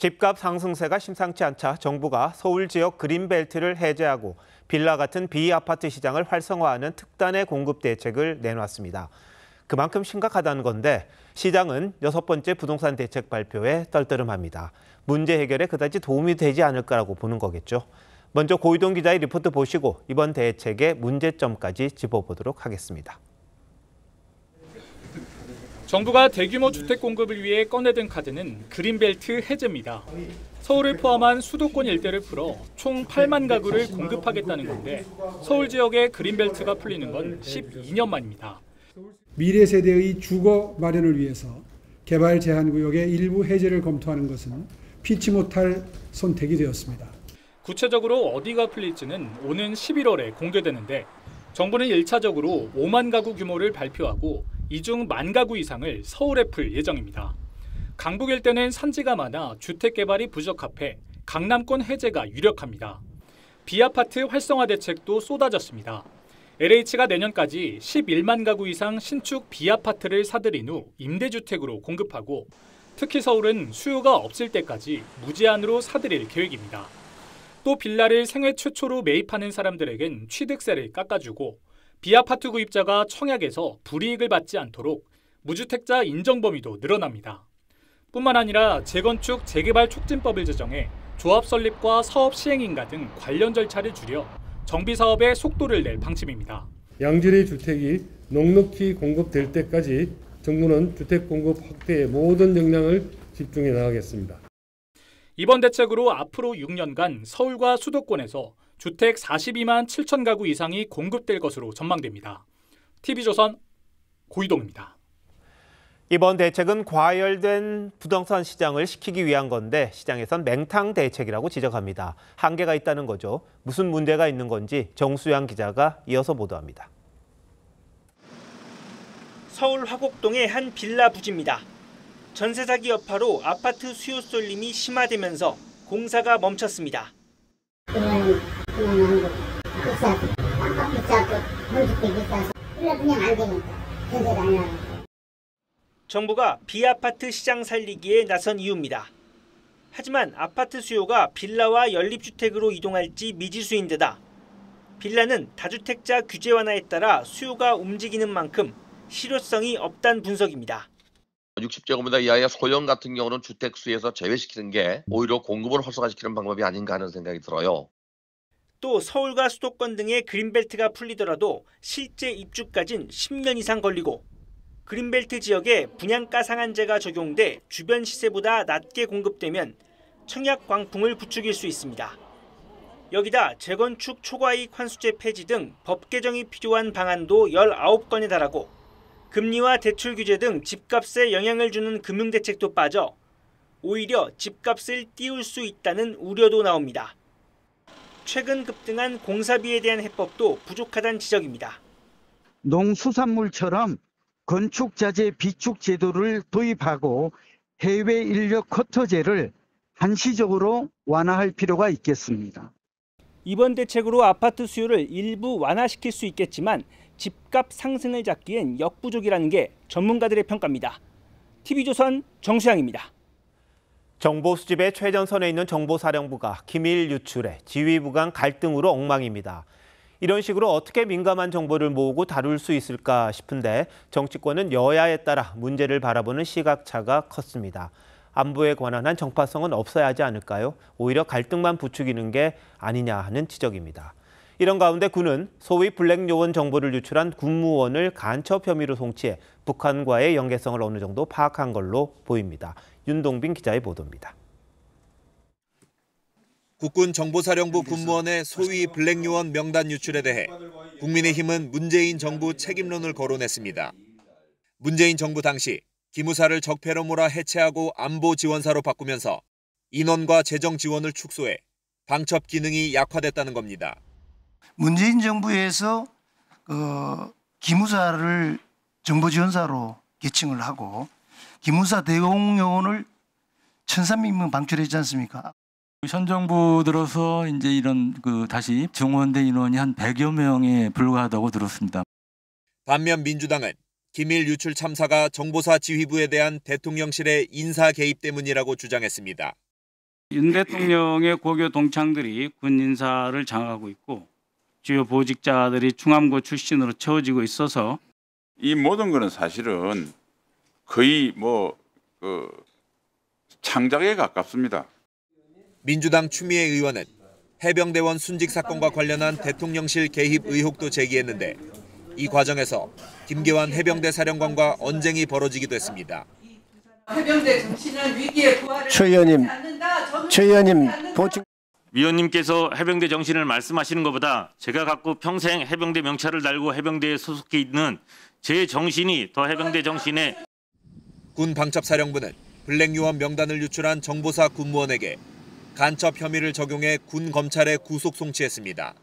집값 상승세가 심상치 않자 정부가 서울 지역 그린벨트를 해제하고 빌라 같은 비아파트 시장을 활성화하는 특단의 공급 대책을 내놨습니다. 그만큼 심각하다는 건데 시장은 6번째 부동산 대책 발표에 떨떠름합니다. 문제 해결에 그다지 도움이 되지 않을 거라고 보는 거겠죠. 먼저 고이동 기자의 리포트 보시고 이번 대책의 문제점까지 짚어보도록 하겠습니다. 정부가 대규모 주택 공급을 위해 꺼내든 카드는 그린벨트 해제입니다. 서울을 포함한 수도권 일대를 풀어 총 8만 가구를 공급하겠다는 건데 서울 지역의 그린벨트가 풀리는 건 12년 만입니다. 미래 세대의 주거 마련을 위해서 개발 제한 구역의 일부 해제를 검토하는 것은 피치 못할 선택이 되었습니다. 구체적으로 어디가 풀릴지는 오는 11월에 공개되는데 정부는 1차적으로 5만 가구 규모를 발표하고 이 중 1만 가구 이상을 서울에 풀 예정입니다. 강북 일대는 산지가 많아 주택 개발이 부적합해 강남권 해제가 유력합니다. 비아파트 활성화 대책도 쏟아졌습니다. LH가 내년까지 11만 가구 이상 신축 비아파트를 사들인 후 임대주택으로 공급하고 특히 서울은 수요가 없을 때까지 무제한으로 사들일 계획입니다. 또 빌라를 생애 최초로 매입하는 사람들에겐 취득세를 깎아주고 비아파트 구입자가 청약에서 불이익을 받지 않도록 무주택자 인정 범위도 늘어납니다. 뿐만 아니라 재건축, 재개발 촉진법을 제정해 조합 설립과 사업 시행인가 등 관련 절차를 줄여 정비 사업에 속도를 낼 방침입니다. 양질의 주택이 넉넉히 공급될 때까지 정부는 주택 공급 확대에 모든 역량을 집중해 나가겠습니다. 이번 대책으로 앞으로 6년간 서울과 수도권에서 주택 42만 7천 가구 이상이 공급될 것으로 전망됩니다. TV조선 고이동입니다. 이번 대책은 과열된 부동산 시장을 식히기 위한 건데 시장에선 맹탕 대책이라고 지적합니다. 한계가 있다는 거죠. 무슨 문제가 있는 건지 정수양 기자가 이어서 보도합니다. 서울 화곡동의 한 빌라 부지입니다. 전세 사기 여파로 아파트 수요 쏠림이 심화되면서 공사가 멈췄습니다. 정부가 비아파트 시장 살리기에 나선 이유입니다. 하지만 아파트 수요가 빌라와 연립주택으로 이동할지 미지수인 데다 빌라는 다주택자 규제 완화에 따라 수요가 움직이는 만큼 실효성이 없다는 분석입니다. 60제곱미터 이하의 소형 같은 경우는 주택수에서 제외시키는 게 오히려 공급을 활성화시키는 방법이 아닌가 하는 생각이 들어요. 또 서울과 수도권 등의 그린벨트가 풀리더라도 실제 입주까지는 10년 이상 걸리고 그린벨트 지역에 분양가 상한제가 적용돼 주변 시세보다 낮게 공급되면 청약 광풍을 부추길 수 있습니다. 여기다 재건축 초과이익 환수제 폐지 등 법 개정이 필요한 방안도 19건에 달하고 금리와 대출 규제 등 집값에 영향을 주는 금융대책도 빠져 오히려 집값을 띄울 수 있다는 우려도 나옵니다. 최근 급등한 공사비에 대한 해법도 부족하다는 지적입니다. 농수산물처럼 건축자재 비축 제도를 도입하고 해외 인력 쿼터제를 한시적으로 완화할 필요가 있겠습니다. 이번 대책으로 아파트 수요를 일부 완화시킬 수 있겠지만 집값 상승을 잡기엔 역부족이라는 게 전문가들의 평가입니다. TV조선 정수양입니다. 정보 수집의 최전선에 있는 정보사령부가 기밀 유출에 지휘부 간 갈등으로 엉망입니다. 이런 식으로 어떻게 민감한 정보를 모으고 다룰 수 있을까 싶은데 정치권은 여야에 따라 문제를 바라보는 시각차가 컸습니다. 안보에 관한 한 정파성은 없어야 하지 않을까요? 오히려 갈등만 부추기는 게 아니냐 하는 지적입니다. 이런 가운데 군은 소위 블랙 요원 정보를 유출한 군무원을 간첩 혐의로 송치해 북한과의 연계성을 어느 정도 파악한 걸로 보입니다. 윤동빈 기자의 보도입니다. 국군 정보사령부 군무원의 소위 블랙 요원 명단 유출에 대해 국민의힘은 문재인 정부 책임론을 거론했습니다. 문재인 정부 당시 기무사를 적폐로 몰아 해체하고 안보 지원사로 바꾸면서 인원과 재정 지원을 축소해 방첩 기능이 약화됐다는 겁니다. 문재인 정부에서 기무사를 정보지원사로 개칭을 하고 기무사 대공요원을 1,300명 방출했지 않습니까? 현 정부 들어서 이제 이런 다시 증원된 인원이 한 100여 명에 불과하다고 들었습니다. 반면 민주당은 기밀 유출 참사가 정보사 지휘부에 대한 대통령실의 인사 개입 때문이라고 주장했습니다. 윤 대통령의 고교 동창들이 군 인사를 장악하고 있고 주요 보직자들이 충암고 출신으로 채워지고 있어서 이 모든 것은 사실은 거의 창작에 가깝습니다. 민주당 추미애 의원은 해병대원 순직 사건과 관련한 대통령실 개입 의혹도 제기했는데 이 과정에서 김계환 해병대 사령관과 언쟁이 벌어지기도 했습니다. 해병대 정신은 위기에 부활을 최 의원님 위원님께서 해병대 정신을 말씀하시는 것보다 제가 갖고 평생 해병대 명찰을 달고 해병대에 소속해 있는 제 정신이 더 해병대 정신에. 군 방첩사령부는 블랙요원 명단을 유출한 정보사 군무원에게 간첩 혐의를 적용해 군 검찰에 구속 송치했습니다.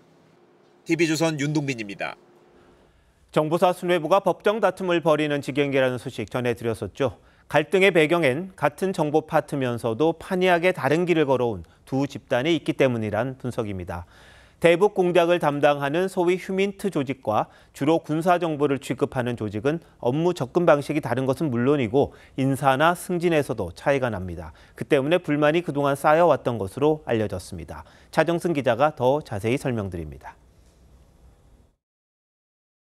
TV조선 윤동빈입니다. 정보사 수뇌부가 법정 다툼을 벌이는 지경이라는 소식 전해드렸었죠. 갈등의 배경엔 같은 정보 파트면서도 판이하게 다른 길을 걸어온 두 집단이 있기 때문이란 분석입니다. 대북 공작을 담당하는 소위 휴민트 조직과 주로 군사 정보를 취급하는 조직은 업무 접근 방식이 다른 것은 물론이고 인사나 승진에서도 차이가 납니다. 그 때문에 불만이 그동안 쌓여왔던 것으로 알려졌습니다. 차정승 기자가 더 자세히 설명드립니다.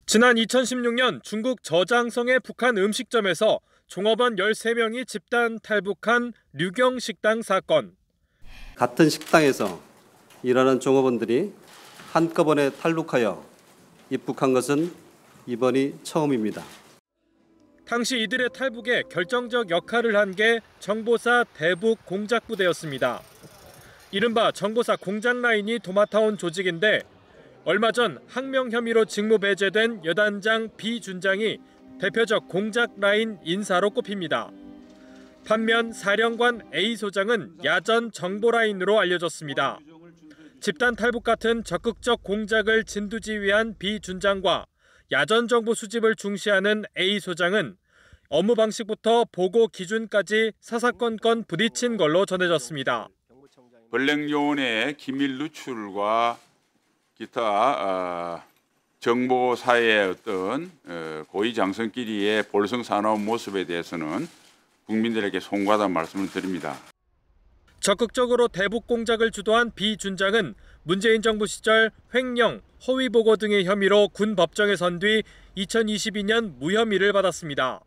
지난 2016년 중국 저장성의 북한 음식점에서 종업원 13명이 집단 탈북한 류경 식당 사건. 같은 식당에서 일하는 종업원들이 한꺼번에 탈북하여 입국한 것은 이번이 처음입니다. 당시 이들의 탈북에 결정적 역할을 한 게 정보사 대북 공작부대였습니다. 이른바 정보사 공작 라인이 도맡아온 조직인데 얼마 전 항명 혐의로 직무 배제된 여단장 B 준장이 대표적 공작 라인 인사로 꼽힙니다. 반면 사령관 A 소장은 야전 정보 라인으로 알려졌습니다. 집단 탈북 같은 적극적 공작을 진두지휘한 B 준장과 야전 정보 수집을 중시하는 A 소장은 업무 방식부터 보고 기준까지 사사건건 부딪힌 걸로 전해졌습니다. 블랙요원의 기밀 누출과 기타 정보사의 어떤 고위 장성끼리의 볼성사나운 모습에 대해서는 국민들에게 송구하다는 말씀을 드립니다. 적극적으로 대북 공작을 주도한 B 준장은 문재인 정부 시절 횡령, 허위 보고 등의 혐의로 군 법정에 선 뒤 2022년 무혐의를 받았습니다.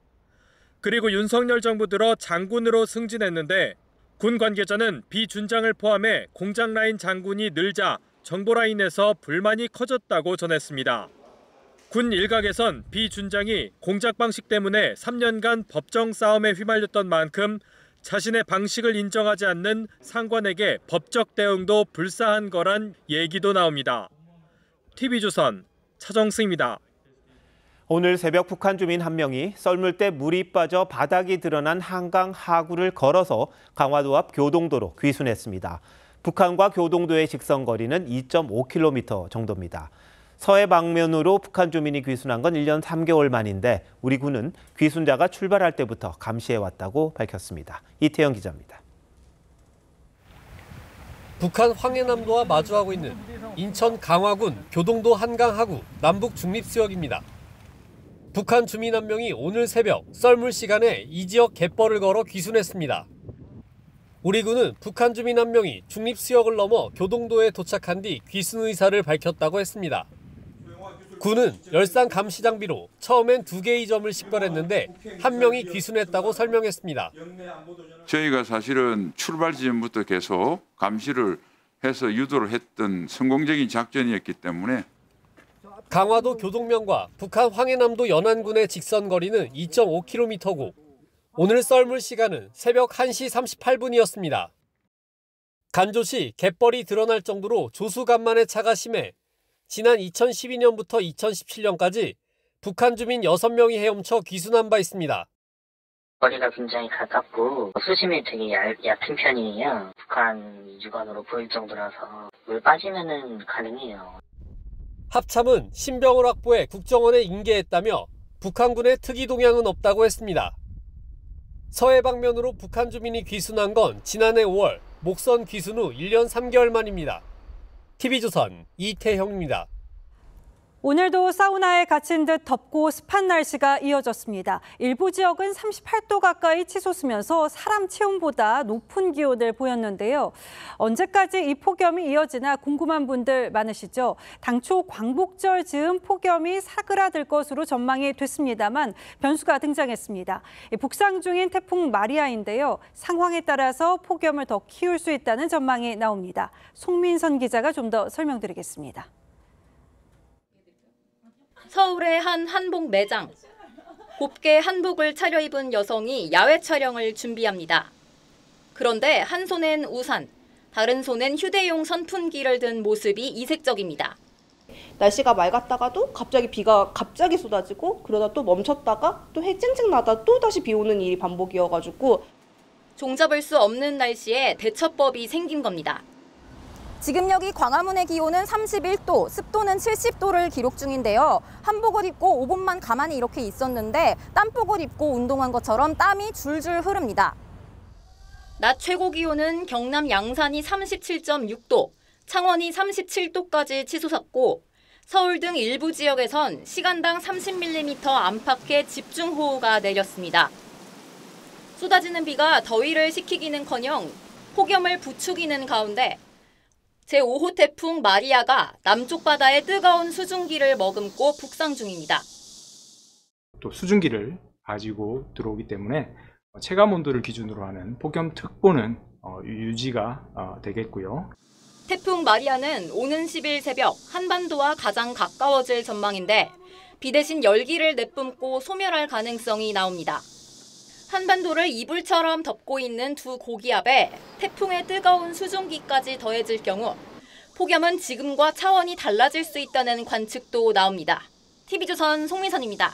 그리고 윤석열 정부 들어 장군으로 승진했는데 군 관계자는 B 준장을 포함해 공작 라인 장군이 늘자 정보 라인에서 불만이 커졌다고 전했습니다. 군 일각에선 B 준장이 공작 방식 때문에 3년간 법정 싸움에 휘말렸던 만큼 자신의 방식을 인정하지 않는 상관에게 법적 대응도 불사한 거란 얘기도 나옵니다. TV조선 차정승입니다. 오늘 새벽 북한 주민 한 명이 썰물 때 물이 빠져 바닥이 드러난 한강 하구를 걸어서 강화도 앞 교동도로 귀순했습니다. 북한과 교동도의 직선거리는 2.5km 정도입니다. 서해 방면으로 북한 주민이 귀순한 건 1년 3개월 만인데 우리 군은 귀순자가 출발할 때부터 감시해왔다고 밝혔습니다. 이태영 기자입니다. 북한 황해남도와 마주하고 있는 인천 강화군 교동도 한강 하구 남북 중립수역입니다. 북한 주민 한 명이 오늘 새벽 썰물 시간에 이 지역 갯벌을 걸어 귀순했습니다. 우리 군은 북한 주민 한 명이 중립수역을 넘어 교동도에 도착한 뒤 귀순 의사를 밝혔다고 했습니다. 군은 열상 감시 장비로 처음엔 2개의 점을 식별했는데 한 명이 귀순했다고 설명했습니다. 저희가 사실은 출발 지점부터 계속 감시를 해서 유도를 했던 성공적인 작전이었기 때문에 강화도 교동면과 북한 황해남도 연안군의 직선거리는 2.5km고 오늘 썰물 시간은 새벽 1시 38분이었습니다. 간조시 갯벌이 드러날 정도로 조수간만의 차가 심해 지난 2012년부터 2017년까지 북한 주민 6명이 헤엄쳐 귀순한 바 있습니다. 거리가 굉장히 가깝고 수심이 되게 얕은 편이에요. 북한 유관으로 보일 정도라서 물 빠지면은 가능해요. 합참은 신병을 확보해 국정원에 인계했다며 북한군의 특이 동향은 없다고 했습니다. 서해 방면으로 북한 주민이 귀순한 건 지난해 5월 목선 귀순 후 1년 3개월 만입니다. TV조선 이태형입니다. 오늘도 사우나에 갇힌 듯 덥고 습한 날씨가 이어졌습니다. 일부 지역은 38도 가까이 치솟으면서 사람 체온보다 높은 기온을 보였는데요. 언제까지 이 폭염이 이어지나 궁금한 분들 많으시죠? 당초 광복절 즈음 폭염이 사그라들 것으로 전망이 됐습니다만 변수가 등장했습니다. 북상 중인 태풍 마리아인데요. 상황에 따라서 폭염을 더 키울 수 있다는 전망이 나옵니다. 송민선 기자가 좀 더 설명드리겠습니다. 서울의 한 한복 매장. 곱게 한복을 차려입은 여성이 야외 촬영을 준비합니다. 그런데 한 손엔 우산, 다른 손엔 휴대용 선풍기를 든 모습이 이색적입니다. 날씨가 맑았다가도 갑자기 비가 쏟아지고 그러다 또 멈췄다가 또 해 쨍쨍 나다 또 다시 비 오는 일이 반복이어가지고 종잡을 수 없는 날씨에 대처법이 생긴 겁니다. 지금 여기 광화문의 기온은 31도, 습도는 70도를 기록 중인데요. 한복을 입고 5분만 가만히 이렇게 있었는데 땀복을 입고 운동한 것처럼 땀이 줄줄 흐릅니다. 낮 최고 기온은 경남 양산이 37.6도, 창원이 37도까지 치솟았고 서울 등 일부 지역에선 시간당 30mm 안팎의 집중호우가 내렸습니다. 쏟아지는 비가 더위를 식히기는커녕 폭염을 부추기는 가운데 제5호 태풍 마리아가 남쪽 바다에 뜨거운 수증기를 머금고 북상 중입니다. 또 수증기를 가지고 들어오기 때문에 체감 온도를 기준으로 하는 폭염특보는 유지가 되겠고요. 태풍 마리아는 오는 10일 새벽 한반도와 가장 가까워질 전망인데 비 대신 열기를 내뿜고 소멸할 가능성이 나옵니다. 한반도를 이불처럼 덮고 있는 두 고기압에 태풍의 뜨거운 수증기까지 더해질 경우 폭염은 지금과 차원이 달라질 수 있다는 관측도 나옵니다. TV조선 송민선입니다.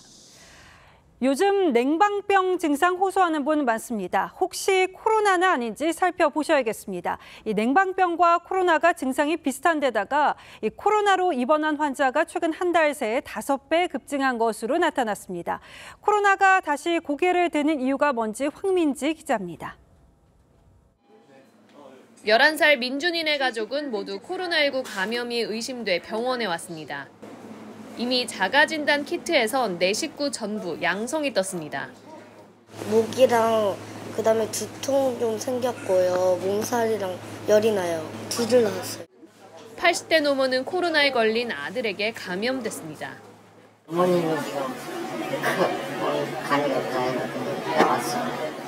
요즘 냉방병 증상 호소하는 분 많습니다. 혹시 코로나는 아닌지 살펴보셔야겠습니다. 이 냉방병과 코로나가 증상이 비슷한 데다가 이 코로나로 입원한 환자가 최근 한 달 새에 5배 급증한 것으로 나타났습니다. 코로나가 다시 고개를 드는 이유가 뭔지 황민지 기자입니다. 11살 민준이네 가족은 모두 코로나19 감염이 의심돼 병원에 왔습니다. 이미 자가진단 키트에선 4식구 전부 양성이 떴습니다. 목이랑 그다음에 두통 좀 생겼고요. 몸살이랑 열이 나요. 두들 나왔어요. 80대 노모는 코로나에 걸린 아들에게 감염됐습니다. 어머니는 지금 간이 나왔어.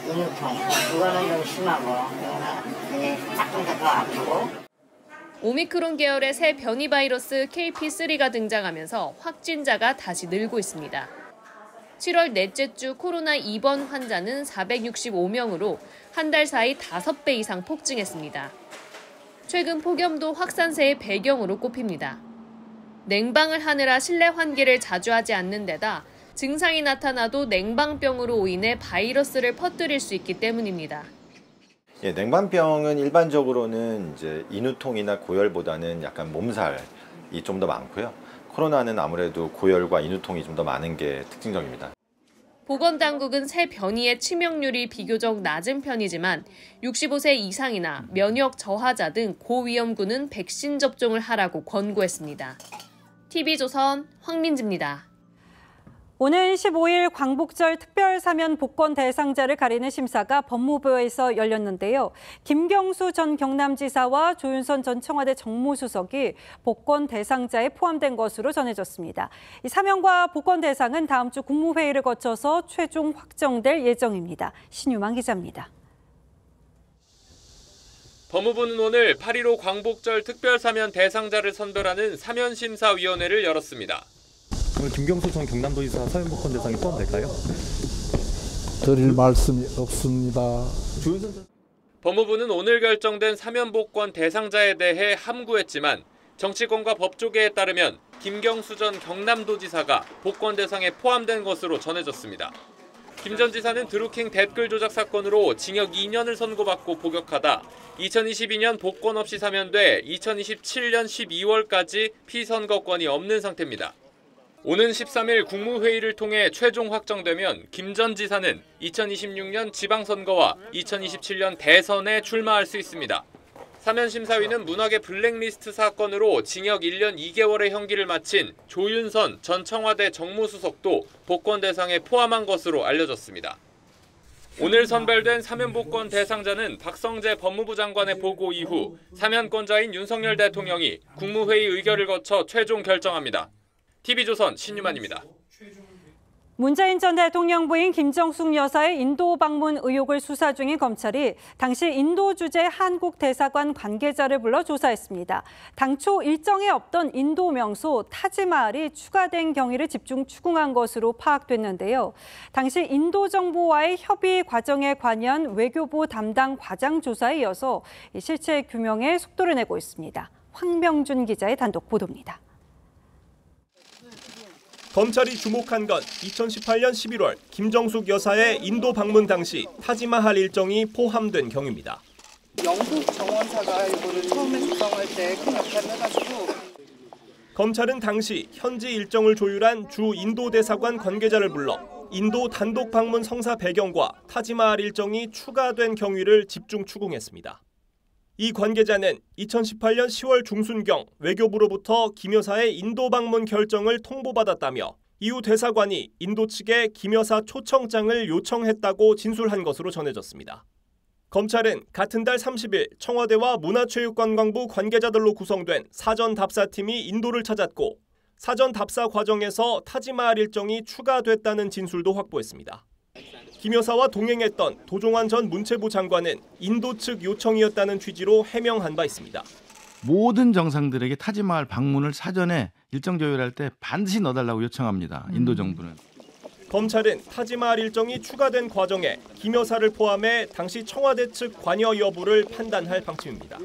인후통, 그거는 좀 심하고 이제 따끔따끔 아프고. 오미크론 계열의 새 변이 바이러스 KP3가 등장하면서 확진자가 다시 늘고 있습니다. 7월 넷째 주 코로나 입원 환자는 465명으로 한 달 사이 5배 이상 폭증했습니다. 최근 폭염도 확산세의 배경으로 꼽힙니다. 냉방을 하느라 실내 환기를 자주 하지 않는 데다 증상이 나타나도 냉방병으로 인해 바이러스를 퍼뜨릴 수 있기 때문입니다. 예, 냉방병은 일반적으로는 이제 인후통이나 고열보다는 약간 몸살이 좀 더 많고요. 코로나는 아무래도 고열과 인후통이 좀 더 많은 게 특징적입니다. 보건당국은 새 변이의 치명률이 비교적 낮은 편이지만 65세 이상이나 면역 저하자 등 고위험군은 백신 접종을 하라고 권고했습니다. TV조선 황민지입니다. 오는 15일 광복절 특별사면 복권 대상자를 가리는 심사가 법무부에서 열렸는데요. 김경수 전 경남지사와 조윤선 전 청와대 정무수석이 복권 대상자에 포함된 것으로 전해졌습니다. 이 사면과 복권 대상은 다음 주 국무회의를 거쳐서 최종 확정될 예정입니다. 신유만 기자입니다. 법무부는 오늘 8.15 광복절 특별사면 대상자를 선별하는 사면심사위원회를 열었습니다. 오늘 김경수 전 경남도지사 사면복권 대상에 포함될까요? 드릴 말씀이 없습니다. 법무부는 오늘 결정된 사면복권 대상자에 대해 함구했지만 정치권과 법조계에 따르면 김경수 전 경남도지사가 복권 대상에 포함된 것으로 전해졌습니다. 김 전 지사는 드루킹 댓글 조작 사건으로 징역 2년을 선고받고 복역하다 2022년 복권 없이 사면돼 2027년 12월까지 피선거권이 없는 상태입니다. 오는 13일 국무회의를 통해 최종 확정되면 김 전 지사는 2026년 지방선거와 2027년 대선에 출마할 수 있습니다. 사면심사위는 문학의 블랙리스트 사건으로 징역 1년 2개월의 형기를 마친 조윤선 전 청와대 정무수석도 복권 대상에 포함한 것으로 알려졌습니다. 오늘 선별된 사면복권 대상자는 박성재 법무부 장관의 보고 이후 사면권자인 윤석열 대통령이 국무회의 의결을 거쳐 최종 결정합니다. TV조선 신유만입니다. 문재인 전 대통령 부인 김정숙 여사의 인도 방문 의혹을 수사 중인 검찰이 당시 인도 주재 한국 대사관 관계자를 불러 조사했습니다. 당초 일정에 없던 인도 명소 타지마할이 추가된 경위를 집중 추궁한 것으로 파악됐는데요. 당시 인도 정부와의 협의 과정에 관여한 외교부 담당 과장 조사에 이어서 실체 규명에 속도를 내고 있습니다. 황명준 기자의 단독 보도입니다. 검찰이 주목한 건 2018년 11월 김정숙 여사의 인도 방문 당시 타지마할 일정이 포함된 경위입니다. 영국 정원사가 이거를 처음에 조성할 때 큰 역할을 해가지고 검찰은 당시 현지 일정을 조율한 주 인도 대사관 관계자를 불러 인도 단독 방문 성사 배경과 타지마할 일정이 추가된 경위를 집중 추궁했습니다. 이 관계자는 2018년 10월 중순경 외교부로부터 김 여사의 인도 방문 결정을 통보받았다며 이후 대사관이 인도 측에 김 여사 초청장을 요청했다고 진술한 것으로 전해졌습니다. 검찰은 같은 달 30일 청와대와 문화체육관광부 관계자들로 구성된 사전 답사팀이 인도를 찾았고 사전 답사 과정에서 타지마할 일정이 추가됐다는 진술도 확보했습니다. 김 여사와 동행했던 도종환 전 문체부 장관은 인도 측 요청이었다는 취지로 해명한 바 있습니다. 모든 정상들에게 타지마할 방문을 사전에 일정 조율할 때 반드시 넣어달라고 요청합니다. 인도 정부는. 검찰은 타지마할 일정이 추가된 과정에 김 여사를 포함해 당시 청와대 측 관여 여부를 판단할 방침입니다.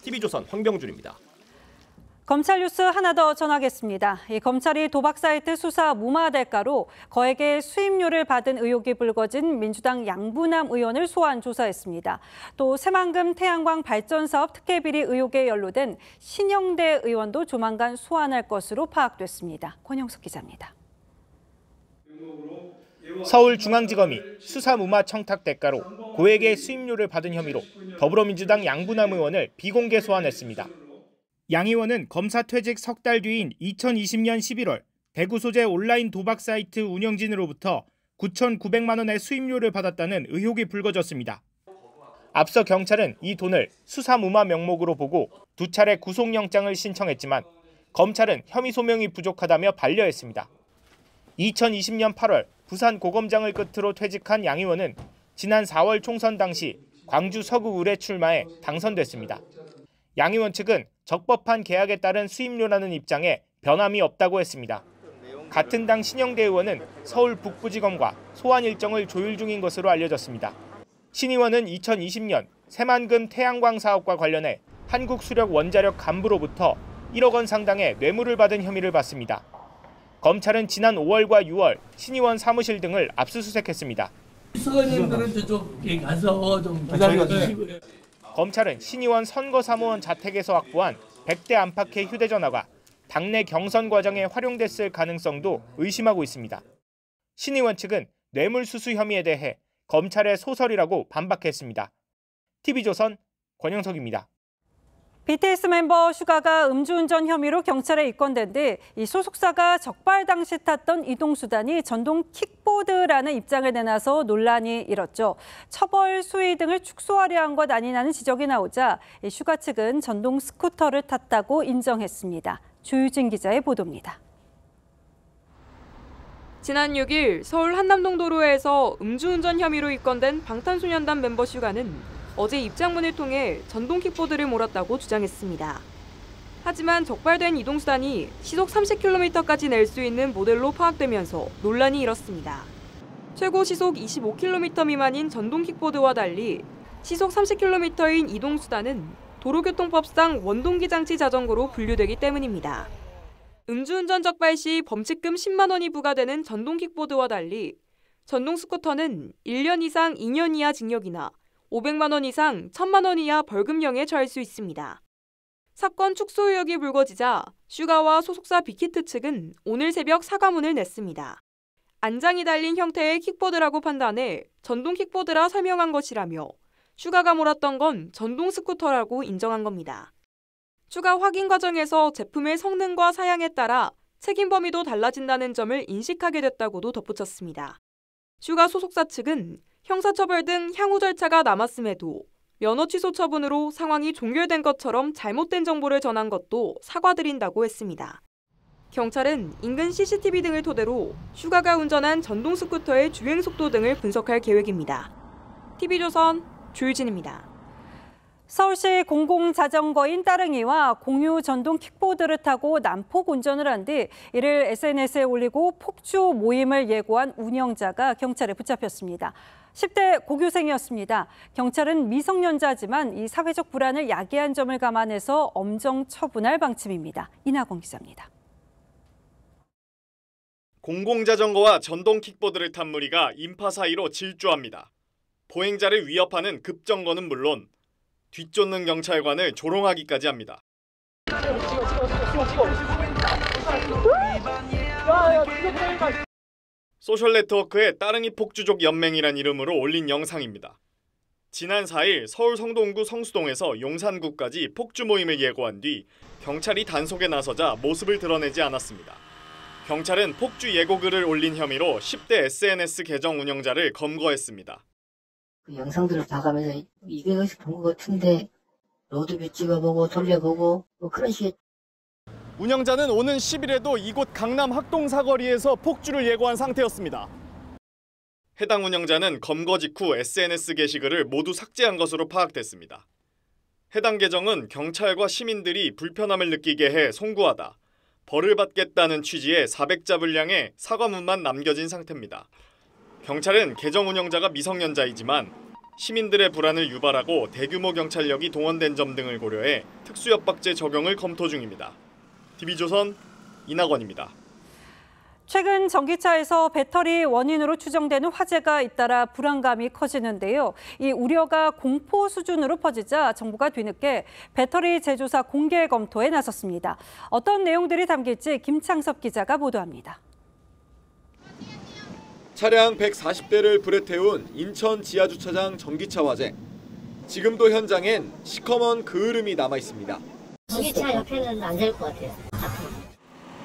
TV조선 황병준입니다. 검찰 뉴스 하나 더 전하겠습니다. 검찰이 도박 사이트 수사 무마 대가로 거액의 수임료를 받은 의혹이 불거진 민주당 양부남 의원을 소환 조사했습니다. 또 새만금 태양광 발전 사업 특혜 비리 의혹에 연루된 신영대 의원도 조만간 소환할 것으로 파악됐습니다. 권영석 기자입니다. 서울중앙지검이 수사 무마 청탁 대가로 고액의 수임료를 받은 혐의로 더불어민주당 양부남 의원을 비공개 소환했습니다. 양 의원은 검사 퇴직 석 달 뒤인 2020년 11월 대구 소재 온라인 도박 사이트 운영진으로부터 9,900만 원의 수임료를 받았다는 의혹이 불거졌습니다. 앞서 경찰은 이 돈을 수사 무마 명목으로 보고 2차례 구속영장을 신청했지만 검찰은 혐의 소명이 부족하다며 반려했습니다. 2020년 8월 부산 고검장을 끝으로 퇴직한 양 의원은 지난 4월 총선 당시 광주 서구을에 출마해 당선됐습니다. 양 의원 측은 적법한 계약에 따른 수임료라는 입장에 변함이 없다고 했습니다. 같은 당 신영대 의원은 서울 북부지검과 소환 일정을 조율 중인 것으로 알려졌습니다. 신 의원은 2020년 새만금 태양광 사업과 관련해 한국수력원자력 간부로부터 1억 원 상당의 뇌물을 받은 혐의를 받습니다. 검찰은 지난 5월과 6월 신 의원 사무실 등을 압수수색했습니다. 수사관님들한테 좀 가서 좀 기다려주시고요. 검찰은 신 의원 선거사무원 자택에서 확보한 100대 안팎의 휴대전화가 당내 경선 과정에 활용됐을 가능성도 의심하고 있습니다. 신 의원 측은 뇌물수수 혐의에 대해 검찰의 소설이라고 반박했습니다. TV조선 권영석입니다. BTS 멤버 슈가가 음주운전 혐의로 경찰에 입건된 뒤 이 소속사가 적발 당시 탔던 이동수단이 전동 킥보드라는 입장을 내놔서 논란이 일었죠. 처벌 수위 등을 축소하려 한 것 아니냐는 지적이 나오자 이 슈가 측은 전동 스쿠터를 탔다고 인정했습니다. 조유진 기자의 보도입니다. 지난 6일 서울 한남동 도로에서 음주운전 혐의로 입건된 방탄소년단 멤버 슈가는 어제 입장문을 통해 전동 킥보드를 몰았다고 주장했습니다. 하지만 적발된 이동수단이 시속 30km까지 낼 수 있는 모델로 파악되면서 논란이 일었습니다. 최고 시속 25km 미만인 전동 킥보드와 달리 시속 30km인 이동수단은 도로교통법상 원동기 장치 자전거로 분류되기 때문입니다. 음주운전 적발 시 범칙금 10만 원이 부과되는 전동 킥보드와 달리 전동 스쿠터는 1년 이상 2년 이하 징역이나 500만 원 이상 1,000만 원 이하 벌금형에 처할 수 있습니다. 사건 축소 의혹이 불거지자 슈가와 소속사 빅히트 측은 오늘 새벽 사과문을 냈습니다. 안장이 달린 형태의 킥보드라고 판단해 전동 킥보드라 설명한 것이라며 슈가가 몰았던 건 전동 스쿠터라고 인정한 겁니다. 추가 확인 과정에서 제품의 성능과 사양에 따라 책임 범위도 달라진다는 점을 인식하게 됐다고도 덧붙였습니다. 슈가 소속사 측은 형사처벌 등 향후 절차가 남았음에도 면허 취소 처분으로 상황이 종결된 것처럼 잘못된 정보를 전한 것도 사과드린다고 했습니다. 경찰은 인근 CCTV 등을 토대로 슈가가 운전한 전동 스쿠터의 주행 속도 등을 분석할 계획입니다. TV조선 조유진입니다. 서울시 공공자전거인 따릉이와 공유 전동 킥보드를 타고 난폭 운전을 한 뒤 이를 SNS에 올리고 폭주 모임을 예고한 운영자가 경찰에 붙잡혔습니다. 10대 고교생이었습니다. 경찰은 미성년자지만 이 사회적 불안을 야기한 점을 감안해서 엄정 처분할 방침입니다. 이나건 기자입니다. 공공자전거와 전동 킥보드를 탄 무리가 인파 사이로 질주합니다. 보행자를 위협하는 급정거는 물론 뒤쫓는 경찰관을 조롱하기까지 합니다. 소셜네트워크에 따릉이 폭주족 연맹이란 이름으로 올린 영상입니다. 지난 4일 서울 성동구 성수동에서 용산구까지 폭주 모임을 예고한 뒤 경찰이 단속에 나서자 모습을 드러내지 않았습니다. 경찰은 폭주 예고글을 올린 혐의로 10대 SNS 계정 운영자를 검거했습니다. 그 영상들을 봐가면서 이게 어디서 본 것 같은데 로드뷰 찍어보고 돌려보고 뭐 그런 식의. 운영자는 오는 10일에도 이곳 강남 학동 사거리에서 폭주를 예고한 상태였습니다. 해당 운영자는 검거 직후 SNS 게시글을 모두 삭제한 것으로 파악됐습니다. 해당 계정은 경찰과 시민들이 불편함을 느끼게 해 송구하다, 벌을 받겠다는 취지의 400자 분량의 사과문만 남겨진 상태입니다. 경찰은 계정 운영자가 미성년자이지만 시민들의 불안을 유발하고 대규모 경찰력이 동원된 점 등을 고려해 특수협박죄 적용을 검토 중입니다. TV조선 이나건입니다. 최근 전기차에서 배터리 원인으로 추정되는 화재가 잇따라 불안감이 커지는데요. 이 우려가 공포 수준으로 퍼지자 정부가 뒤늦게 배터리 제조사 공개 검토에 나섰습니다. 어떤 내용들이 담길지 김창섭 기자가 보도합니다. 차량 140대를 불에 태운 인천 지하주차장 전기차 화재. 지금도 현장엔 시커먼 그을음이 남아 있습니다. 전기차 옆에는 안 될 것 같아요.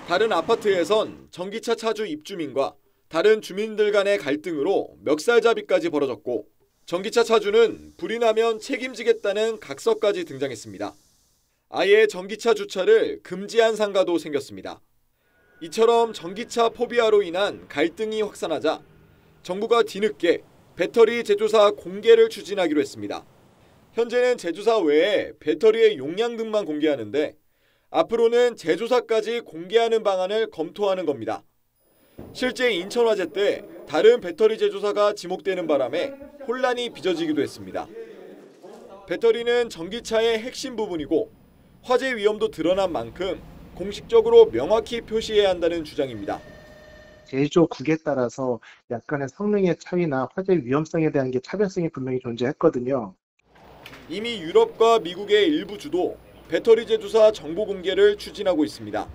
다른 아파트에선 전기차 차주 입주민과 다른 주민들 간의 갈등으로 멱살잡이까지 벌어졌고 전기차 차주는 불이 나면 책임지겠다는 각서까지 등장했습니다. 아예 전기차 주차를 금지한 상가도 생겼습니다. 이처럼 전기차 포비아로 인한 갈등이 확산하자 정부가 뒤늦게 배터리 제조사 공개를 추진하기로 했습니다. 현재는 제조사 외에 배터리의 용량 등만 공개하는데 앞으로는 제조사까지 공개하는 방안을 검토하는 겁니다. 실제 인천 화재 때 다른 배터리 제조사가 지목되는 바람에 혼란이 빚어지기도 했습니다. 배터리는 전기차의 핵심 부분이고 화재 위험도 드러난 만큼 공식적으로 명확히 표시해야 한다는 주장입니다. 제조국에 따라서 약간의 성능의 차이나 화재 위험성에 대한 게 차별성이 분명히 존재했거든요. 이미 유럽과 미국의 일부 주도 배터리 제조사 정보 공개를 추진하고 있습니다.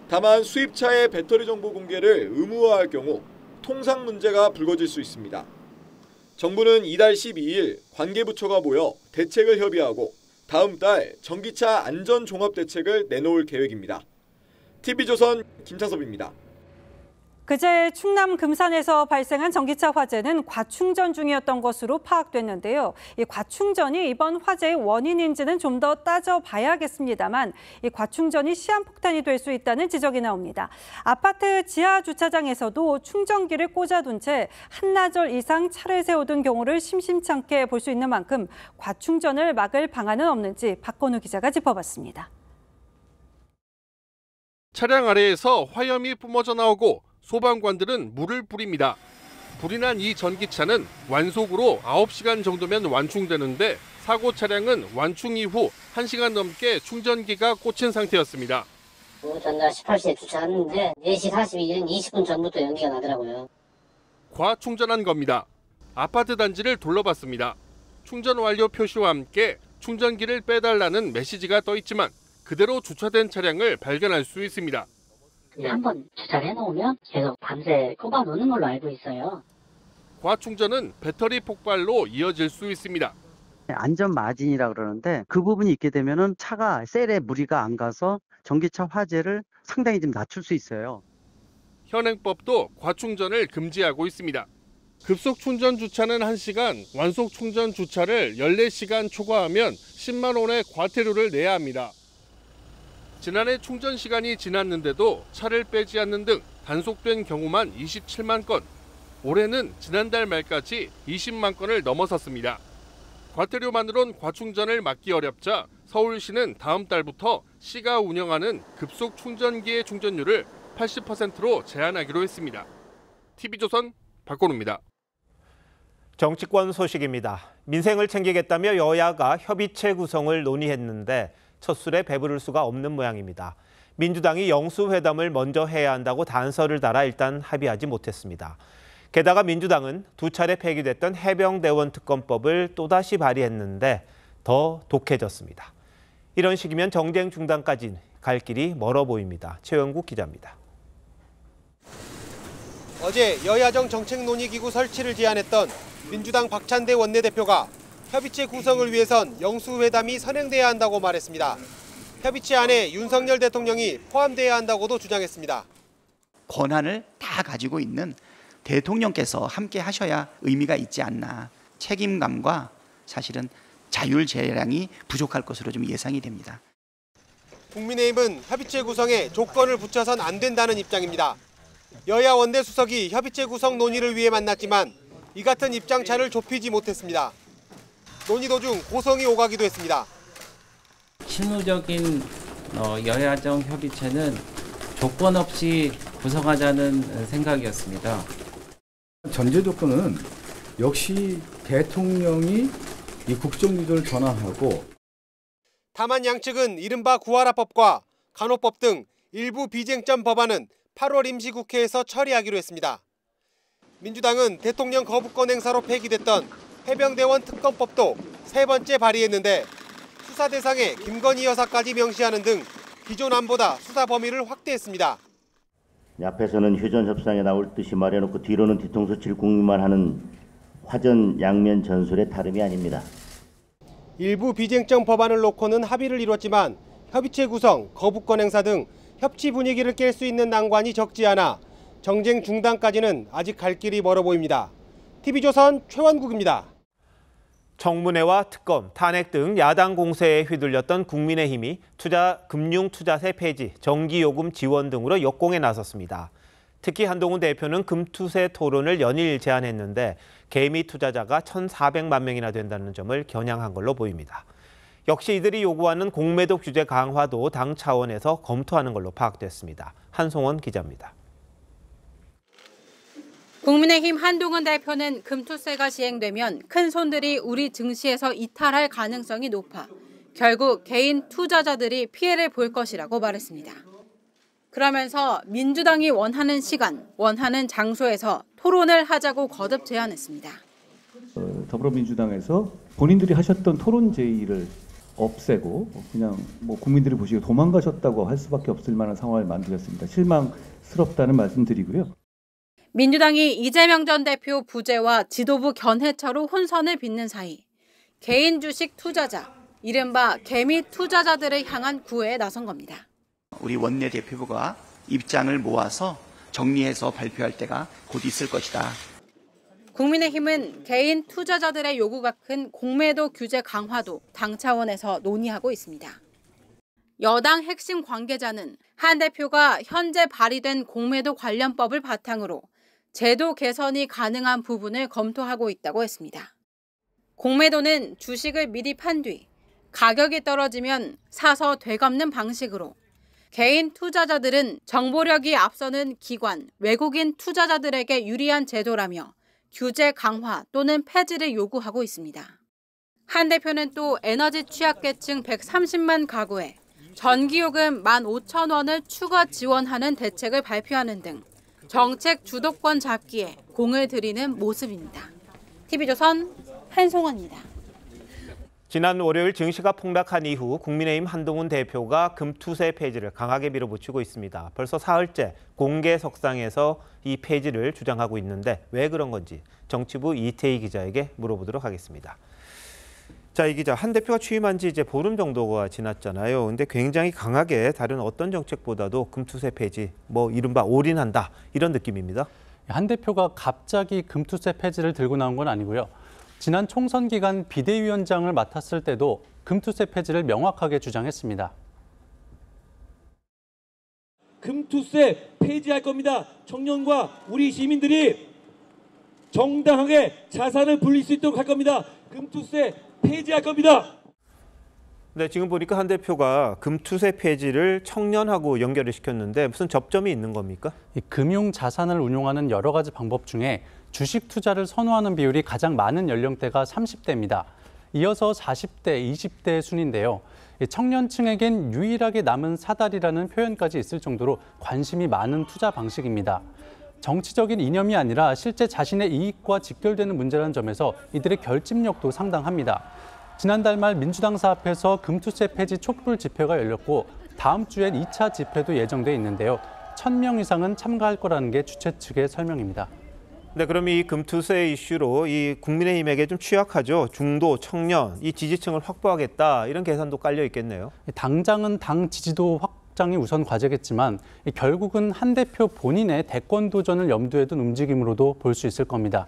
다만 수입차의 배터리 정보 공개를 의무화할 경우 통상 문제가 불거질 수 있습니다. 정부는 이달 12일 관계부처가 모여 대책을 협의하고 다음 달 전기차 안전종합대책을 내놓을 계획입니다. TV조선 김창섭입니다. 그제 충남 금산에서 발생한 전기차 화재는 과충전 중이었던 것으로 파악됐는데요. 이 과충전이 이번 화재의 원인인지는 좀 더 따져봐야겠습니다만 이 과충전이 시한폭탄이 될 수 있다는 지적이 나옵니다. 아파트 지하 주차장에서도 충전기를 꽂아둔 채 한나절 이상 차를 세워둔 경우를 심심찮게 볼 수 있는 만큼 과충전을 막을 방안은 없는지 박건우 기자가 짚어봤습니다. 차량 아래에서 화염이 뿜어져 나오고 소방관들은 물을 뿌립니다. 불이 난 이 전기차는 완속으로 9시간 정도면 완충되는데 사고 차량은 완충 이후 1시간 넘게 충전기가 꽂힌 상태였습니다. 전날 18시에 주차했는데 4시 42분 20분 전부터 연기가 나더라고요. 과충전한 겁니다. 아파트 단지를 둘러봤습니다. 충전 완료 표시와 함께 충전기를 빼달라는 메시지가 떠 있지만 그대로 주차된 차량을 발견할 수 있습니다. 한번 주차를 해놓으면 계속 밤새 꼽아놓는 걸로 알고 있어요. 과충전은 배터리 폭발로 이어질 수 있습니다. 안전 마진이라 그러는데 그 부분이 있게 되면은 차가 셀에 무리가 안 가서 전기차 화재를 상당히 좀 낮출 수 있어요. 현행법도 과충전을 금지하고 있습니다. 급속 충전 주차는 1시간, 완속 충전 주차를 14시간 초과하면 10만 원의 과태료를 내야 합니다. 지난해 충전 시간이 지났는데도 차를 빼지 않는 등 단속된 경우만 27만 건, 올해는 지난달 말까지 20만 건을 넘어섰습니다. 과태료만으론 과충전을 막기 어렵자 서울시는 다음 달부터 시가 운영하는 급속 충전기의 충전율을 80%로 제한하기로 했습니다. TV조선 박건우입니다. 정치권 소식입니다. 민생을 챙기겠다며 여야가 협의체 구성을 논의했는데 첫 술에 배부를 수가 없는 모양입니다. 민주당이 영수회담을 먼저 해야 한다고 단서를 달아 일단 합의하지 못했습니다. 게다가 민주당은 2차례 폐기됐던 해병대원 특검법을 또다시 발의했는데 더 독해졌습니다. 이런 식이면 정쟁 중단까지 갈 길이 멀어 보입니다. 최영국 기자입니다. 어제 여야정 정책논의기구 설치를 제안했던 민주당 박찬대 원내대표가 협의체 구성을 위해선 영수회담이 선행돼야 한다고 말했습니다. 협의체 안에 윤석열 대통령이 포함돼야 한다고도 주장했습니다. 권한을 다 가지고 있는 대통령께서 함께 하셔야 의미가 있지 않나. 책임감과 사실은 자율 재량이 부족할 것으로 좀 예상이 됩니다. 국민의힘은 협의체 구성에 조건을 붙여선 안 된다는 입장입니다. 여야 원내수석이 협의체 구성 논의를 위해 만났지만 이 같은 입장차를 좁히지 못했습니다. 논의 도중 고성이 오가기도 했습니다. 실무적인 여야정 협의체는 조건 없이 구성하자는 생각이었습니다. 전제 조건은 역시 대통령이 이 국정기조를 전환하고 다만 양측은 이른바 구하라법과 간호법 등 일부 비쟁점 법안은 8월 임시국회에서 처리하기로 했습니다. 민주당은 대통령 거부권 행사로 폐기됐던 해병대원 특검법도 3번째 발의했는데 수사 대상에 김건희 여사까지 명시하는 등 기존 안보다 수사 범위를 확대했습니다. 앞에서는 휴전 협상에 나올 듯이 말해놓고 뒤로는 뒤통수 칠 국민만 하는 화전양면 전술의 다름이 아닙니다. 일부 비쟁점 법안을 놓고는 합의를 이뤘지만 협의체 구성, 거부권 행사 등 협치 분위기를 깰 수 있는 난관이 적지 않아 정쟁 중단까지는 아직 갈 길이 멀어 보입니다. TV조선 최원국입니다. 청문회와 특검, 탄핵 등 야당 공세에 휘둘렸던 국민의힘이 금융투자세 폐지, 정기요금 지원 등으로 역공에 나섰습니다. 특히 한동훈 대표는 금투세 토론을 연일 제안했는데 개미 투자자가 1,400만 명이나 된다는 점을 겨냥한 걸로 보입니다. 역시 이들이 요구하는 공매도 규제 강화도 당 차원에서 검토하는 걸로 파악됐습니다. 한송원 기자입니다. 국민의힘 한동훈 대표는 금투세가 시행되면 큰 손들이 우리 증시에서 이탈할 가능성이 높아 결국 개인 투자자들이 피해를 볼 것이라고 말했습니다. 그러면서 민주당이 원하는 시간, 원하는 장소에서 토론을 하자고 거듭 제안했습니다. 더불어민주당에서 본인들이 하셨던 토론 제의를 없애고 그냥 국민들이 보시기에 도망가셨다고 할 수밖에 없을 만한 상황을 만들었습니다. 실망스럽다는 말씀드리고요. 민주당이 이재명 전 대표 부재와 지도부 견해차로 혼선을 빚는 사이 개인 주식 투자자, 이른바 개미 투자자들을 향한 구애에 나선 겁니다. 우리 원내대표부가 입장을 모아서 정리해서 발표할 때가 곧 있을 것이다. 국민의힘은 개인 투자자들의 요구가 큰 공매도 규제 강화도 당 차원에서 논의하고 있습니다. 여당 핵심 관계자는 한 대표가 현재 발의된 공매도 관련법을 바탕으로 제도 개선이 가능한 부분을 검토하고 있다고 했습니다. 공매도는 주식을 미리 판 뒤 가격이 떨어지면 사서 되갚는 방식으로 개인 투자자들은 정보력이 앞서는 기관, 외국인 투자자들에게 유리한 제도라며 규제 강화 또는 폐지를 요구하고 있습니다. 한 대표는 또 에너지 취약계층 130만 가구에 전기요금 15,000원을 추가 지원하는 대책을 발표하는 등 정책 주도권 잡기에 공을 들이는 모습입니다. TV조선 한송원입니다. 지난 월요일 증시가 폭락한 이후 국민의힘 한동훈 대표가 금투세 폐지를 강하게 밀어붙이고 있습니다. 벌써 사흘째 공개 석상에서 이 폐지를 주장하고 있는데 왜 그런 건지 정치부 이태희 기자에게 물어보도록 하겠습니다. 자, 이 기자, 한 대표가 취임한 지 이제 보름 정도가 지났잖아요. 근데 굉장히 강하게 다른 어떤 정책보다도 금투세 폐지, 이른바 올인한다 이런 느낌입니다. 한 대표가 갑자기 금투세 폐지를 들고 나온 건 아니고요. 지난 총선 기간 비대위원장을 맡았을 때도 금투세 폐지를 명확하게 주장했습니다. 금투세 폐지할 겁니다. 청년과 우리 시민들이 정당하게 자산을 불릴 수 있도록 할 겁니다. 금투세 폐지할 겁니다. 네, 지금 보니까 한 대표가 금투세 폐지를 청년하고 연결을 시켰는데 무슨 접점이 있는 겁니까? 이 금융 자산을 운용하는 여러 가지 방법 중에 주식 투자를 선호하는 비율이 가장 많은 연령대가 30대입니다. 이어서 40대, 20대 순인데요. 청년층에겐 유일하게 남은 사다리라는 표현까지 있을 정도로 관심이 많은 투자 방식입니다. 정치적인 이념이 아니라 실제 자신의 이익과 직결되는 문제라는 점에서 이들의 결집력도 상당합니다. 지난달 말 민주당사 앞에서 금투세 폐지 촛불 집회가 열렸고 다음 주엔 2차 집회도 예정돼 있는데요. 1,000명 이상은 참가할 거라는 게 주최 측의 설명입니다. 네, 그럼 이 금투세 이슈로 이 국민의힘에게 좀 취약하죠. 중도, 청년, 이 지지층을 확보하겠다 이런 계산도 깔려 있겠네요. 당장은 당 지지도 확장이 우선 과제겠지만 결국은 한 대표 본인의 대권 도전을 염두에 둔 움직임으로도 볼 수 있을 겁니다.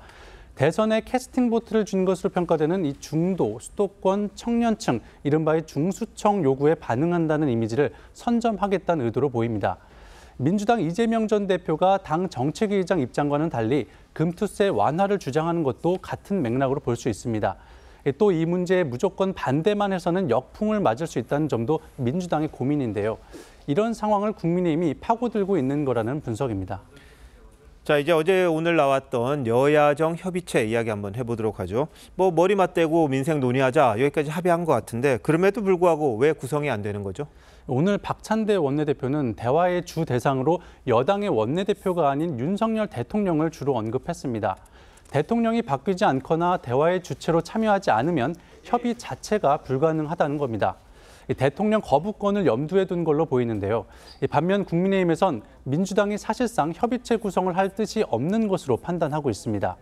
대선에 캐스팅 보트를 준 것으로 평가되는 이 중도, 수도권, 청년층, 이른바의 중수청 요구에 반응한다는 이미지를 선점하겠다는 의도로 보입니다. 민주당 이재명 전 대표가 당 정책위의장 입장과는 달리 금투세 완화를 주장하는 것도 같은 맥락으로 볼 수 있습니다. 또 이 문제에 무조건 반대만 해서는 역풍을 맞을 수 있다는 점도 민주당의 고민인데요. 이런 상황을 국민의힘이 파고들고 있는 거라는 분석입니다. 자, 이제 어제 오늘 나왔던 여야정 협의체 이야기 한번 해보도록 하죠. 머리 맞대고 민생 논의하자 여기까지 합의한 것 같은데 그럼에도 불구하고 왜 구성이 안 되는 거죠? 오늘 박찬대 원내대표는 대화의 주 대상으로 여당의 원내대표가 아닌 윤석열 대통령을 주로 언급했습니다. 대통령이 바뀌지 않거나 대화의 주체로 참여하지 않으면 협의 자체가 불가능하다는 겁니다. 대통령 거부권을 염두에 둔 걸로 보이는데요. 반면 국민의힘에선 민주당이 사실상 협의체 구성을 할 뜻이 없는 것으로 판단하고 있습니다.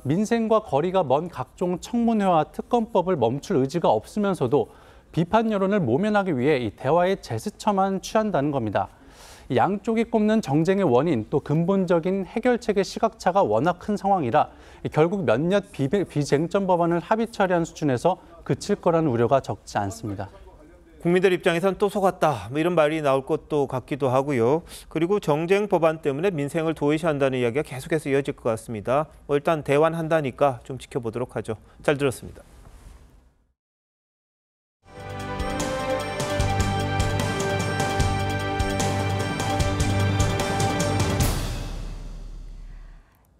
민생과 거리가 먼 각종 청문회와 특검법을 멈출 의지가 없으면서도 비판 여론을 모면하기 위해 이 대화의 제스처만 취한다는 겁니다. 양쪽이 꼽는 정쟁의 원인 또 근본적인 해결책의 시각차가 워낙 큰 상황이라 결국 몇몇 비쟁점 법안을 합의 처리한 수준에서 그칠 거라는 우려가 적지 않습니다. 국민들 입장에선 또 속았다 이런 말이 나올 것도 같기도 하고요. 그리고 정쟁 법안 때문에 민생을 도외시한다는 이야기가 계속해서 이어질 것 같습니다. 일단 대환한다니까 좀 지켜보도록 하죠. 잘 들었습니다.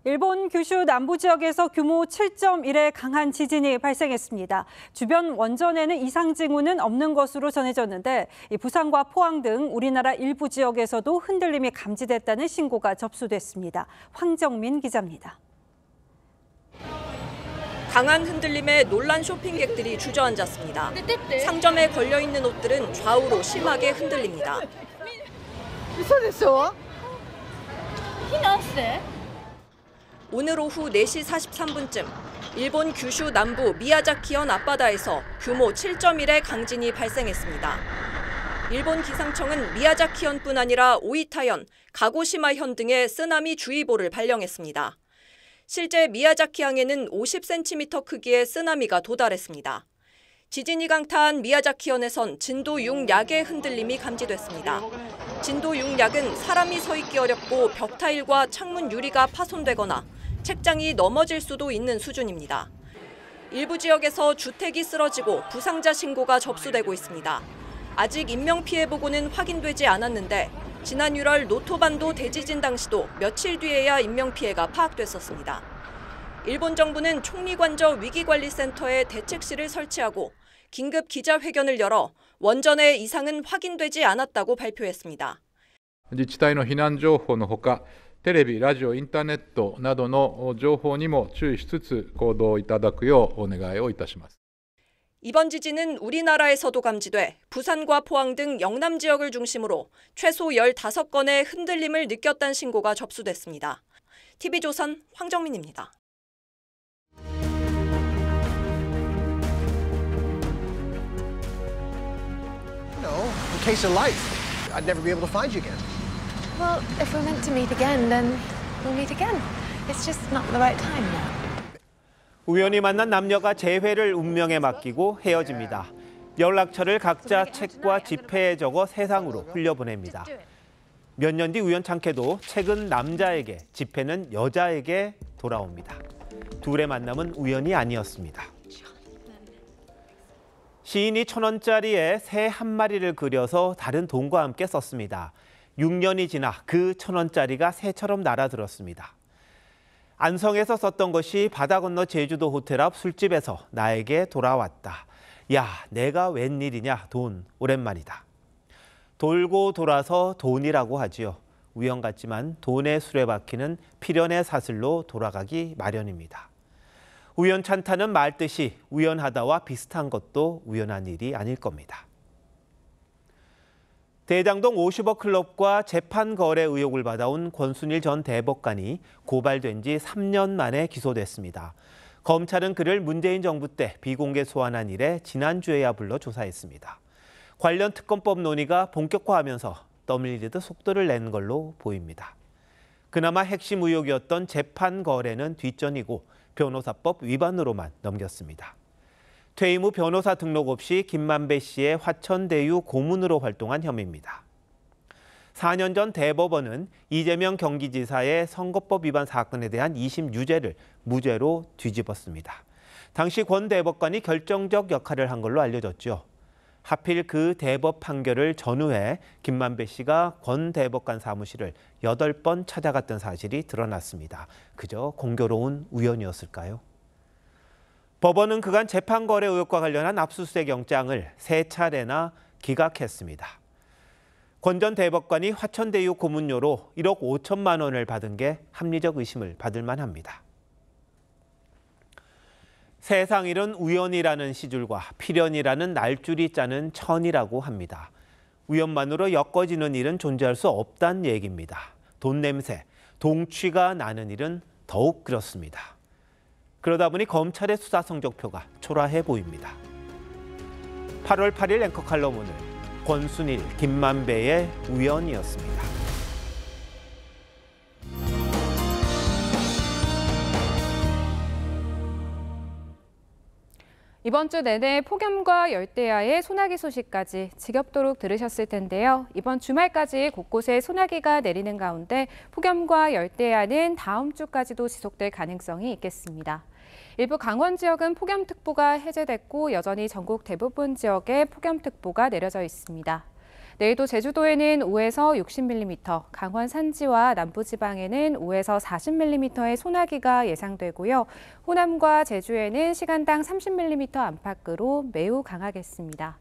일본 규슈 남부 지역에서 규모 7.1의 강한 지진이 발생했습니다. 주변 원전에는 이상 징후는 없는 것으로 전해졌는데 부산과 포항 등 우리나라 일부 지역에서도 흔들림이 감지됐다는 신고가 접수됐습니다. 황정민 기자입니다. 강한 흔들림에 놀란 쇼핑객들이 주저앉았습니다. 상점에 걸려있는 옷들은 좌우로 심하게 흔들립니다. 오늘 오후 4시 43분쯤 일본 규슈 남부 미야자키현 앞바다에서 규모 7.1의 강진이 발생했습니다. 일본 기상청은 미야자키현뿐 아니라 오이타현, 가고시마현 등에 쓰나미 주의보를 발령했습니다. 실제 미야자키항에는 50cm 크기의 쓰나미가 도달했습니다. 지진이 강타한 미야자키현에선 진도 6약의 흔들림이 감지됐습니다. 진도 6약은 사람이 서 있기 어렵고 벽타일과 창문 유리가 파손되거나 책장이 넘어질 수도 있는 수준입니다. 일부 지역에서 주택이 쓰러지고 부상자 신고가 접수되고 있습니다. 아직 인명피해 보고는 확인되지 않았는데 지난 6월 노토반도 대지진 당시도 며칠 뒤에야 인명피해가 파악됐었습니다. 일본 정부는 총리관저 위기관리센터에 대책실을 설치하고 긴급 기자회견을 열어 원전의 이상은 확인되지 않았다고 발표했습니다. 自治体の避難情報のほか、テレビ、ラジオ、インターネットなどの情報にも注意しつつ行動いただくようお願いをいたします。 이번 지진은 우리나라에서도 감지돼 부산과 포항 등 영남 지역을 중심으로 최소 15건의 흔들림을 느꼈다는 신고가 접수됐습니다. TV조선 황정민입니다. case of life. I'd never be able to find you again. Well, if we're meant to meet again, then we'll meet again. It's just not the right time now. 우연히 만난 남녀가 재회를 운명에 맡기고 헤어집니다. 연락처를 각자 책과 지폐에 적어 세상으로 흘려보냅니다. 몇 년 뒤 우연찮게도 책은 남자에게, 지폐는 여자에게 돌아옵니다. 둘의 만남은 우연이 아니었습니다. 시인이 1,000원짜리에 새 한 마리를 그려서 다른 돈과 함께 썼습니다. 6년이 지나 그 1,000원짜리가 새처럼 날아들었습니다. 안성에서 썼던 것이 바다 건너 제주도 호텔 앞 술집에서 나에게 돌아왔다. 야, 내가 웬일이냐, 돈, 오랜만이다. 돌고 돌아서 돈이라고 하지요. 우연 같지만 돈의 수레바퀴는 필연의 사슬로 돌아가기 마련입니다. 우연찮다는 말뜻이 우연하다와 비슷한 것도 우연한 일이 아닐 겁니다. 대장동 50억 클럽과 재판 거래 의혹을 받아온 권순일 전 대법관이 고발된 지 3년 만에 기소됐습니다. 검찰은 그를 문재인 정부 때 비공개 소환한 이래 지난주에야 불러 조사했습니다. 관련 특검법 논의가 본격화하면서 떠밀리듯 속도를 낸 걸로 보입니다. 그나마 핵심 의혹이었던 재판 거래는 뒷전이고 변호사법 위반으로만 넘겼습니다. 퇴임 후 변호사 등록 없이 김만배 씨의 화천대유 고문으로 활동한 혐의입니다. 4년 전 대법원은 이재명 경기지사의 선거법 위반 사건에 대한 2심 유죄를 무죄로 뒤집었습니다. 당시 권 대법관이 결정적 역할을 한 걸로 알려졌죠. 하필 그 대법 판결을 전후해 김만배 씨가 권 대법관 사무실을 8번 찾아갔던 사실이 드러났습니다. 그저 공교로운 우연이었을까요? 법원은 그간 재판 거래 의혹과 관련한 압수수색 영장을 3차례나 기각했습니다. 권 전 대법관이 화천대유 고문료로 1억 5천만 원을 받은 게 합리적 의심을 받을 만합니다. 세상 일은 우연이라는 시줄과 필연이라는 날줄이 짜는 천이라고 합니다. 우연만으로 엮어지는 일은 존재할 수 없다는 얘기입니다. 돈 냄새, 동취가 나는 일은 더욱 그렇습니다. 그러다 보니 검찰의 수사 성적표가 초라해 보입니다. 8월 8일 앵커 칼럼 오늘 권순일, 김만배의 우연이었습니다. 이번 주 내내 폭염과 열대야의 소나기 소식까지 지겹도록 들으셨을 텐데요. 이번 주말까지 곳곳에 소나기가 내리는 가운데 폭염과 열대야는 다음 주까지도 지속될 가능성이 있겠습니다. 일부 강원 지역은 폭염특보가 해제됐고 여전히 전국 대부분 지역에 폭염특보가 내려져 있습니다. 내일도 제주도에는 5에서 60mm, 강원 산지와 남부지방에는 5에서 40mm의 소나기가 예상되고요. 호남과 제주에는 시간당 30mm 안팎으로 매우 강하겠습니다.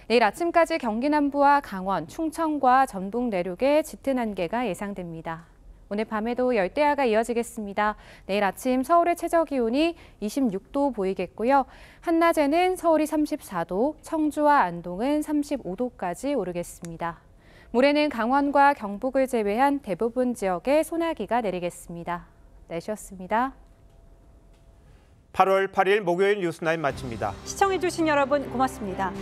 내일 아침까지 경기 남부와 강원, 충청과 전북 내륙에 짙은 안개가 예상됩니다. 오늘 밤에도 열대야가 이어지겠습니다. 내일 아침 서울의 최저기온이 26도 보이겠고요. 한낮에는 서울이 34도, 청주와 안동은 35도까지 오르겠습니다. 모레는 강원과 경북을 제외한 대부분 지역에 소나기가 내리겠습니다. 날씨였습니다. 8월 8일 목요일 뉴스나인 마칩니다. 시청해주신 여러분 고맙습니다.